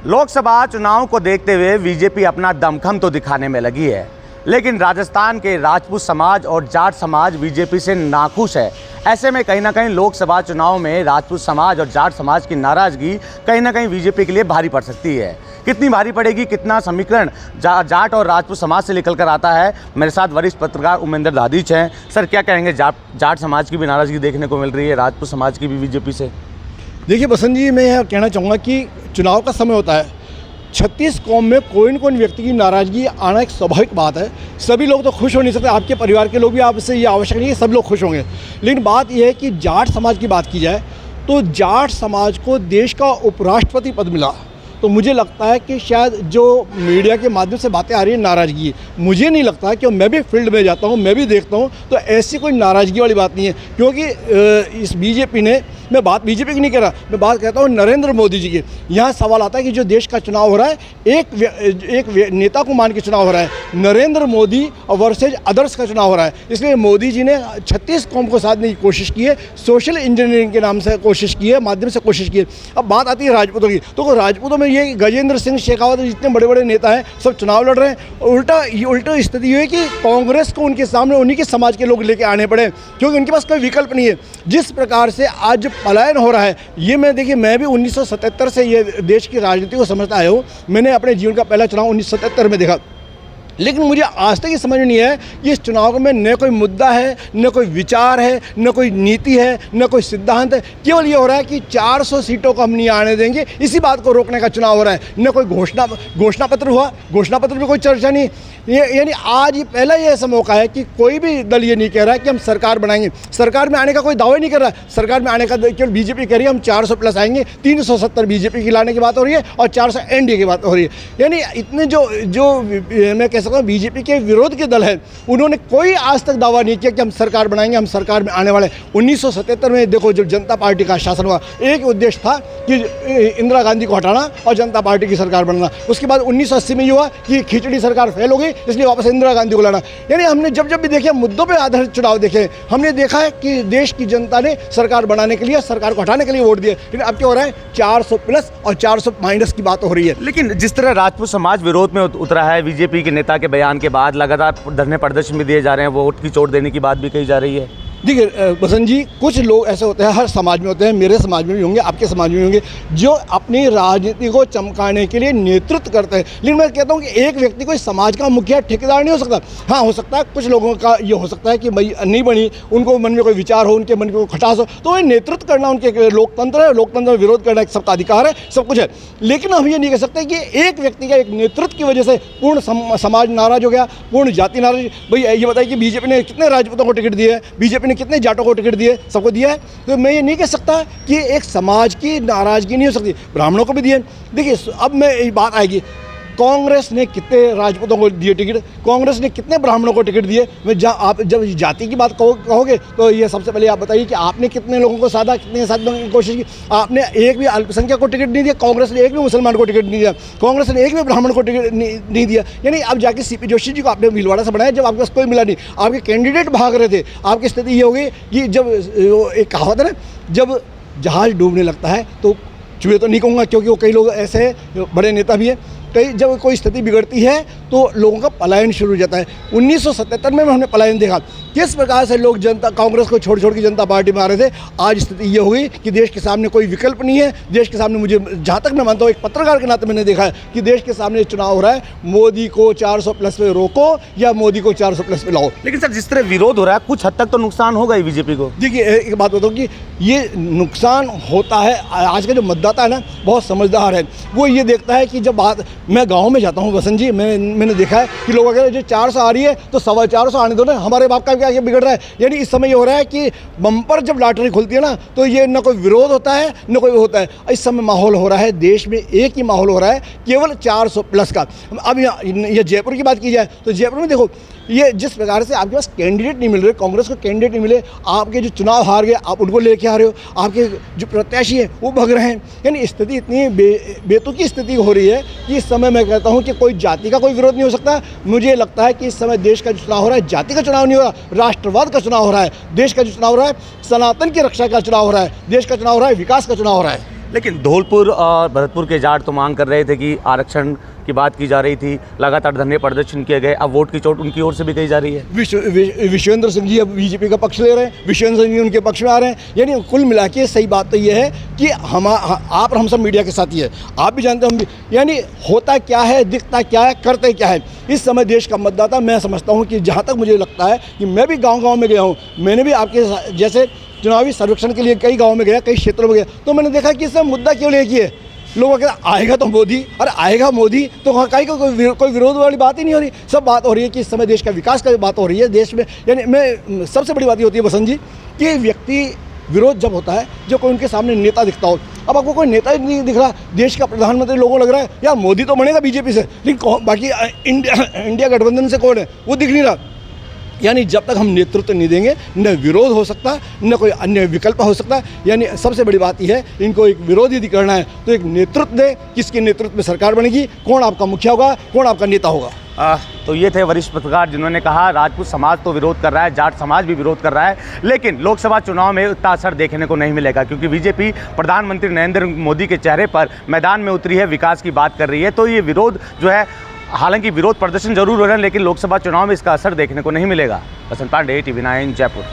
लोकसभा चुनाव को देखते हुए बीजेपी अपना दमखम तो दिखाने में लगी है, लेकिन राजस्थान के राजपूत समाज और जाट समाज बीजेपी से नाखुश है। ऐसे में कहीं ना कहीं लोकसभा चुनाव में राजपूत समाज और जाट समाज की नाराजगी कहीं ना कहीं बीजेपी के लिए भारी पड़ सकती है। कितनी भारी पड़ेगी, कितना समीकरण जाट और राजपूत समाज से निकल कर आता है, मेरे साथ वरिष्ठ पत्रकार उमेंद्र दादीच हैं। सर, क्या कहेंगे, जाट समाज की भी नाराजगी देखने को मिल रही है, राजपूत समाज की भी बीजेपी से? देखिए बसंत जी, मैं यह कहना चाहूँगा कि चुनाव का समय होता है, 36 कौम में कोई न कोई व्यक्ति की नाराज़गी आना एक स्वाभाविक बात है। सभी लोग तो खुश हो नहीं सकते, आपके परिवार के लोग भी आपसे ये आवश्यक नहीं है सब लोग खुश होंगे। लेकिन बात यह है कि जाट समाज की बात की जाए तो जाट समाज को देश का उपराष्ट्रपति पद मिला, तो मुझे लगता है कि शायद जो मीडिया के माध्यम से बातें आ रही है नाराज़गी, मुझे नहीं लगता है कि मैं भी फील्ड में जाता हूँ, मैं भी देखता हूँ, तो ऐसी कोई नाराज़गी वाली बात नहीं है। क्योंकि इस बीजेपी ने, मैं बात बीजेपी की नहीं कह रहा, मैं बात कहता हूँ नरेंद्र मोदी जी की। यहाँ सवाल आता है कि जो देश का चुनाव हो रहा है, एक नेता को मान के चुनाव हो रहा है, नरेंद्र मोदी वर्सेज अदर्स का चुनाव हो रहा है। इसलिए मोदी जी ने 36 कौम को साधने की कोशिश की है, सोशल इंजीनियरिंग के नाम से कोशिश की है, माध्यम से कोशिश की है। अब बात आती है राजपूतों की, तो राजपूतों में ये गजेंद्र सिंह शेखावत जितने बड़े बड़े नेता हैं सब चुनाव लड़ रहे हैं। उल्टा स्थिति हुई है कि कांग्रेस को उनके सामने उन्हीं के समाज के लोग लेके आने पड़े, क्योंकि उनके पास कोई विकल्प नहीं है। जिस प्रकार से आज पलायन हो रहा है, ये मैं देखिए, मैं भी 1977 से ये देश की राजनीति को समझता आया हूँ। मैंने अपने जीवन का पहला चुनाव 1977 में देखा, लेकिन मुझे आज तक ये समझ नहीं है कि इस चुनाव में न कोई मुद्दा है, न कोई विचार है, न कोई नीति है, न कोई सिद्धांत है। केवल ये हो रहा है कि 400 सीटों को हम नहीं आने देंगे, इसी बात को रोकने का चुनाव हो रहा है। न कोई घोषणा पत्र हुआ, घोषणा पत्र में कोई चर्चा नहीं। यानी आज ये पहला ये ऐसा मौका है कि कोई भी दल ये नहीं कह रहा है कि हम सरकार बनाएंगे, सरकार में आने का कोई दावा नहीं कर रहा है। सरकार में आने का केवल बीजेपी कह रही है हम 400 प्लस आएंगे, 370 बीजेपी की लाने की बात हो रही है और 400 एनडीए की बात हो रही है। यानी इतने जो मैं कह सकता हूँ बीजेपी के विरोध के दल हैं, उन्होंने कोई आज तक दावा नहीं किया कि हम सरकार बनाएंगे, हम सरकार में आने वाले। 1977 में देखो, जब जनता पार्टी का शासन हुआ, एक उद्देश्य था कि इंदिरा गांधी को हटाना और जनता पार्टी की सरकार बनाना। उसके बाद 1980 में ये हुआ कि खिचड़ी सरकार फेल हो गई, इसलिए वापस इंदिरा गांधी को लाना। यानी हमने जब भी देखे, मुद्दों पे आधारित चुनाव देखे, हमने देखा है कि देश की जनता ने सरकार बनाने के लिए, सरकार को हटाने के लिए वोट दिए। लेकिन अब क्या हो रहा है, 400 प्लस और 400 माइनस की बात हो रही है। लेकिन जिस तरह राजपूत समाज विरोध में उतरा है, बीजेपी के नेता के बयान के बाद लगातार धरने प्रदर्शन भी दिए जा रहे हैं, वोट की चोट देने की बात भी कही जा रही है। देखिए बसंत जी, कुछ लोग ऐसे होते हैं, हर समाज में होते हैं, मेरे समाज में भी होंगे, आपके समाज में भी होंगे, जो अपनी राजनीति को चमकाने के लिए नेतृत्व करते हैं। लेकिन मैं कहता हूँ कि एक व्यक्ति कोई समाज का मुखिया ठेकेदार नहीं हो सकता। हाँ, हो सकता है कुछ लोगों का ये हो सकता है कि भाई नहीं बनी, उनको मन में कोई विचार हो, उनके मन में कोई खटास हो, तो वह नेतृत्व करना उनके लोकतंत्र है, लोकतंत्र में विरोध करना सबका अधिकार है, सब कुछ है। लेकिन हम ये नहीं कह सकते कि एक व्यक्ति का एक नेतृत्व की वजह से पूर्ण समाज नाराज हो गया, पूर्ण जाति नाराज। भाई ये बताइए कि बीजेपी ने कितने राजपूतों को टिकट दिए, बीजेपी कितने जाटों को टिकट दिए, सबको दिया है। तो मैं ये नहीं कह सकता कि एक समाज की नाराजगी नहीं हो सकती, ब्राह्मणों को भी दिए। देखिए अब मैं ये बात आएगी, कांग्रेस ने कितने राजपूतों को दिए टिकट, कांग्रेस ने कितने ब्राह्मणों को टिकट दिए। आप जब जाति की बात कहोगे तो ये सबसे पहले आप बताइए कि आपने कितने लोगों को साधा, कितने साधने की कोशिश की। आपने एक भी अल्पसंख्यक को टिकट नहीं दिया, कांग्रेस ने एक भी मुसलमान को टिकट नहीं दिया, कांग्रेस ने एक भी ब्राह्मण को टिकट नहीं दिया। यानी अब जाके सीपी जोशी जी को आपने भीलवाड़ा से बनाया, जब आपके पास कोई मिला नहीं, आपके कैंडिडेट भाग रहे थे। आपकी स्थिति ये हो गई कि जब एक कहावत है ना, जब जहाज डूबने लगता है तो चुहे तो नहीं कहूँगा, क्योंकि वो कई लोग ऐसे हैं, बड़े नेता भी हैं, कई जब कोई स्थिति बिगड़ती है तो लोगों का पलायन शुरू हो जाता है। 1977 में हमने पलायन देखा, किस प्रकार से लोग जनता कांग्रेस को छोड़ के जनता पार्टी में आ रहे थे। आज स्थिति ये हो गई कि देश के सामने कोई विकल्प नहीं है। देश के सामने, मुझे जहाँ तक मैं मानता हूँ, एक पत्रकार के नाते मैंने देखा है कि देश के सामने चुनाव हो रहा है, मोदी को 400 प्लस पे रोको या मोदी को 400 प्लस पे लाओ। लेकिन सर, जिस तरह विरोध हो रहा है, कुछ हद तक तो नुकसान होगा ही बीजेपी को। देखिए एक बात बताऊँ कि ये नुकसान होता है। आज का जो मतदाता है ना, बहुत समझदार है, वो ये देखता है कि जब बात, मैं गाँव में जाता हूँ बसंत जी, मैंने देखा है कि लोग अगर जो 400 आ रही है तो 425 आने दो ना, हमारे बाप का क्या बिगड़ रहा है। यानी इस समय ये हो रहा है कि बम्पर जब लॉटरी खुलती है ना, तो ये न कोई विरोध होता है न कोई होता है। इस समय माहौल हो रहा है, देश में एक ही माहौल हो रहा है, केवल 400 प्लस का। अब ये जयपुर की बात की जाए तो जयपुर में देखो, ये जिस प्रकार से आपके पास कैंडिडेट नहीं मिल रहे, कांग्रेस को कैंडिडेट नहीं मिले, आपके जो चुनाव हार गए आप उनको लेके आ रहे हो, आपके जो प्रत्याशी हैं वो भग रहे हैं। यानी स्थिति इतनी बेतुकी स्थिति हो रही है कि इस समय मैं कहता हूं कि कोई जाति का कोई विरोध नहीं हो सकता। मुझे लगता है कि इस समय देश का जो चुनाव हो रहा है, जाति का चुनाव नहीं हो रहा, राष्ट्रवाद का चुनाव हो रहा है। देश का जो चुनाव हो रहा है, सनातन की रक्षा का चुनाव हो रहा है, देश का चुनाव हो रहा है, विकास का चुनाव हो रहा है। लेकिन धौलपुर और भरतपुर के जाट तो मांग कर रहे थे कि आरक्षण की बात की जा रही थी, लगातार धरने प्रदर्शन किए गए, अब वोट की चोट उनकी ओर से भी कही जा रही है। विश्वेंद्र सिंह जी अब बीजेपी का पक्ष ले रहे हैं, विश्वेंद्र सिंह जी उनके पक्ष में आ रहे हैं। यानी कुल मिला के सही बात तो ये है कि आप और हम सब मीडिया के साथी है, आप भी जानते हैं, हम भी। यानी होता क्या है, दिखता क्या है, करते क्या है। इस समय देश का मतदाता, मैं समझता हूँ कि जहाँ तक मुझे लगता है कि मैं भी गाँव में गया हूँ, मैंने भी आपके जैसे चुनावी सर्वेक्षण के लिए कई गाँव में गया, कई क्षेत्रों में गया, तो मैंने देखा कि इसमें मुद्दा क्यों लेके है। लोग कहते आएगा तो मोदी, अरे आएगा मोदी तो कहीं कोई विरोध वाली बात ही नहीं हो रही। सब बात हो रही है कि इस समय देश का विकास का बात हो रही है देश में। यानी मैं सबसे बड़ी बात ये होती है बसंत जी कि व्यक्ति विरोध जब होता है जब कोई उनके सामने नेता दिखता हो। अब आपको कोई नेता ही नहीं दिख रहा, देश का प्रधानमंत्री लोगों लग रहा है यार मोदी तो बनेगा बीजेपी से, लेकिन बाकी इंडिया गठबंधन से कौन है वो दिख नहीं रहा। यानी जब तक हम नेतृत्व नहीं देंगे न विरोध हो सकता, न कोई अन्य विकल्प हो सकता। यानी सबसे बड़ी बात यह है, इनको एक विरोध यदि करना है तो एक नेतृत्व दे, किसके नेतृत्व में सरकार बनेगी, कौन आपका मुखिया होगा, कौन आपका नेता होगा। तो ये थे वरिष्ठ पत्रकार जिन्होंने कहा राजपूत समाज तो विरोध कर रहा है, जाट समाज भी विरोध कर रहा है, लेकिन लोकसभा चुनाव में उतना असर देखने को नहीं मिलेगा क्योंकि बीजेपी प्रधानमंत्री नरेंद्र मोदी के चेहरे पर मैदान में उतरी है, विकास की बात कर रही है। तो ये विरोध जो है, हालांकि विरोध प्रदर्शन जरूर हो रहे हैं, लेकिन लोकसभा चुनाव में इसका असर देखने को नहीं मिलेगा। बसंत पांडे, TV9 जयपुर।